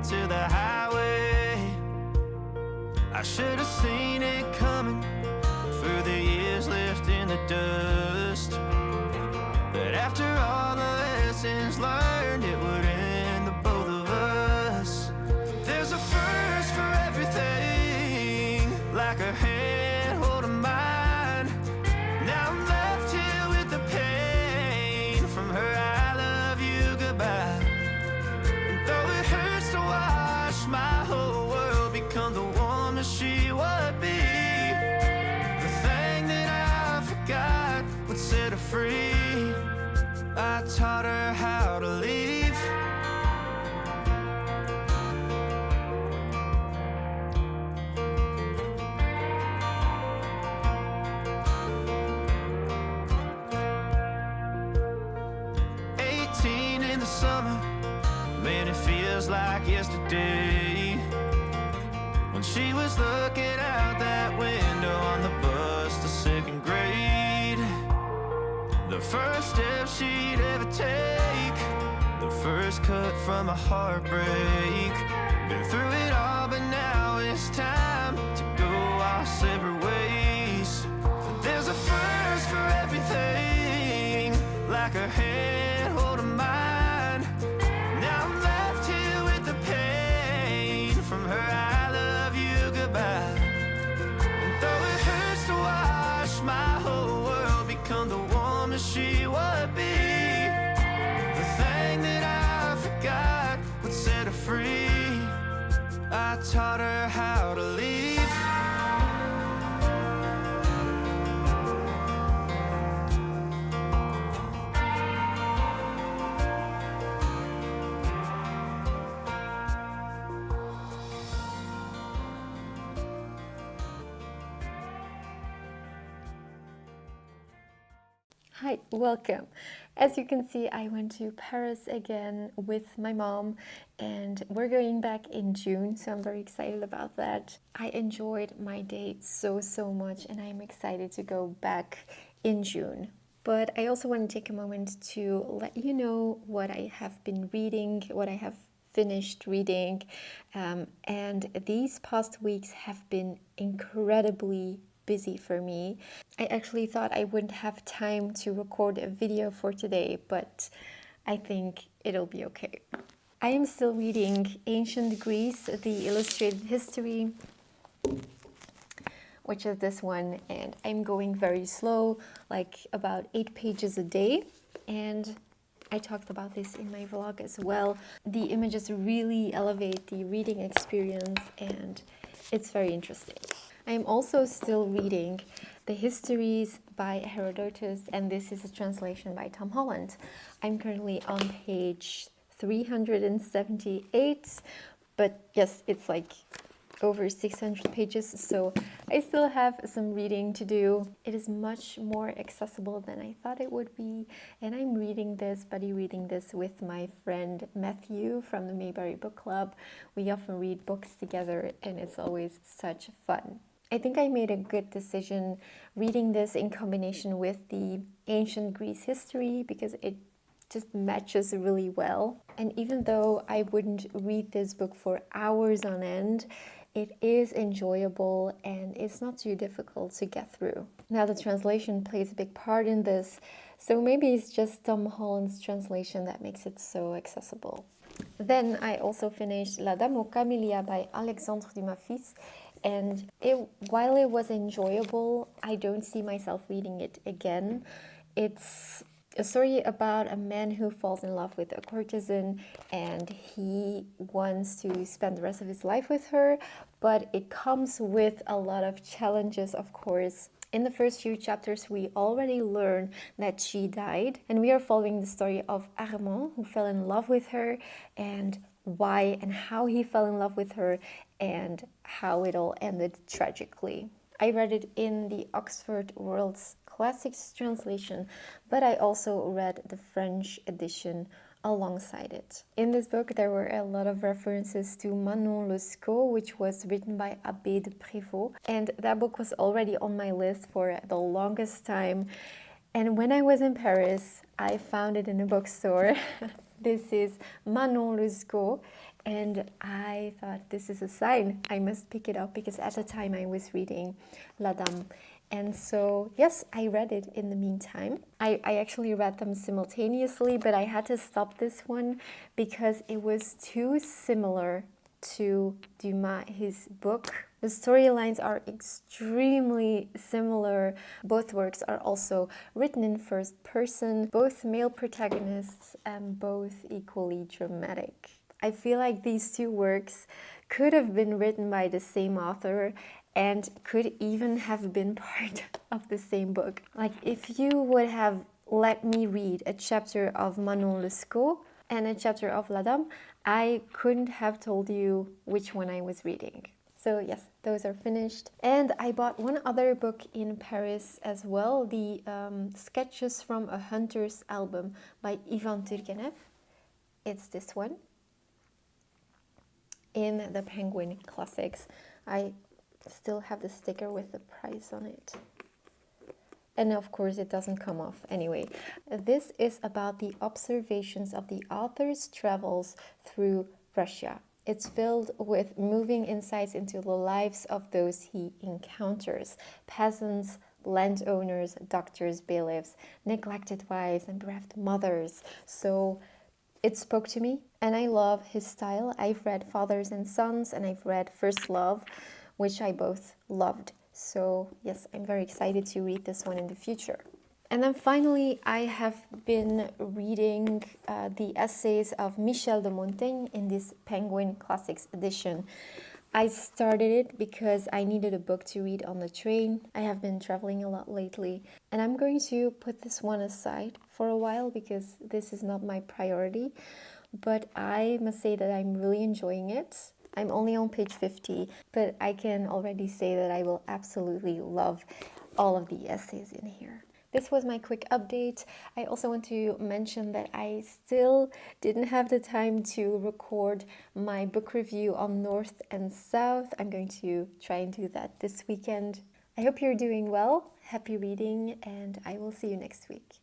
out to the highway. I should have seen it coming through the years left in the dust. But after all the lessons learned, it would end the both of us. There's a first for everything, like a hand holding mine. Now I'm left here with the pain from her I love you goodbye. And though it hurts to watch my whole world become the woman she would be, the thing that I forgot would set her free. I taught her how to leave. In the summer, man, it feels like yesterday, when she was looking out that window on the bus to second grade. The first step she'd ever take, the first cut from a heartbreak. Been through it all, but now it's time to go our separate ways. There's a first for everything, like a hand holding mine. Now I'm left here with the pain from her I love you goodbye. And though it hurts to watch my whole world become the woman she would be, the thing that I forgot would set her free. I taught her how to leave. Hi, welcome. As you can see, I went to Paris again with my mom, and we're going back in June, so I'm very excited about that. I enjoyed my date so much, and I'm excited to go back in June. But I also want to take a moment to let you know what I have been reading, what I have finished reading, and these past weeks have been incredibly busy for me. I actually thought I wouldn't have time to record a video for today, but I think it'll be okay. I am still reading Ancient Greece, the Illustrated History, which is this one, and I'm going very slow, like about 8 pages a day, and I talked about this in my vlog as well. The images really elevate the reading experience, and it's very interesting. I am also still reading The Histories by Herodotus, and this is a translation by Tom Holland. I'm currently on page 378, but yes, it's like over 600 pages, so I still have some reading to do. It is much more accessible than I thought it would be, and I'm reading this with my friend Matthew from the Mayberry Book Club. We often read books together, and it's always such fun. I think I made a good decision reading this in combination with the Ancient Greece history, because it just matches really well. And even though I wouldn't read this book for hours on end, it is enjoyable and it's not too difficult to get through. Now the translation plays a big part in this, so maybe it's just Tom Holland's translation that makes it so accessible. Then I also finished La Dame aux Camélias by Alexandre Dumas fils, and while it was enjoyable, I don't see myself reading it again. It's a story about a man who falls in love with a courtesan, and he wants to spend the rest of his life with her, but it comes with a lot of challenges, of course. In the first few chapters, we already learn that she died, and we are following the story of Armand, who fell in love with her, and why and how he fell in love with her, and how it all ended tragically. I read it in the Oxford World's Classics translation, but I also read the French edition alongside it. In this book, there were a lot of references to Manon Lescaut, which was written by Abbé de Prévost, and that book was already on my list for the longest time. And when I was in Paris, I found it in a bookstore. This is Manon Lescaut, And I thought, this is a sign, I must pick it up, because at the time I was reading La Dame. And so, yes, I read it in the meantime. I actually read them simultaneously, but I had to stop this one because it was too similar to Dumas, his book. The storylines are extremely similar. Both works are also written in first person, both male protagonists, and both equally dramatic. I feel like these two works could have been written by the same author and could even have been part of the same book. Like, if you would have let me read a chapter of Manon Lescaut and a chapter of La Dame, I couldn't have told you which one I was reading. So yes, those are finished. And I bought one other book in Paris as well, the Sketches from a Hunter's Album by Ivan Turgenev. It's this one, in the Penguin Classics. I still have the sticker with the price on it. And of course it doesn't come off anyway. This is about the observations of the author's travels through Russia. It's filled with moving insights into the lives of those he encounters. Peasants, landowners, doctors, bailiffs, neglected wives, and bereft mothers. So it spoke to me, and I love his style. I've read Fathers and Sons, and I've read First Love, which I both loved. So yes, I'm very excited to read this one in the future. And then finally, I have been reading the essays of Michel de Montaigne in this Penguin Classics edition. I started it because I needed a book to read on the train. I have been traveling a lot lately, and I'm going to put this one aside for a while because this is not my priority. But I must say that I'm really enjoying it. I'm only on page 50, but I can already say that I will absolutely love all of the essays in here. This was my quick update. I also want to mention that I still didn't have the time to record my book review on North and South. I'm going to try and do that this weekend. I hope you're doing well. Happy reading, and I will see you next week.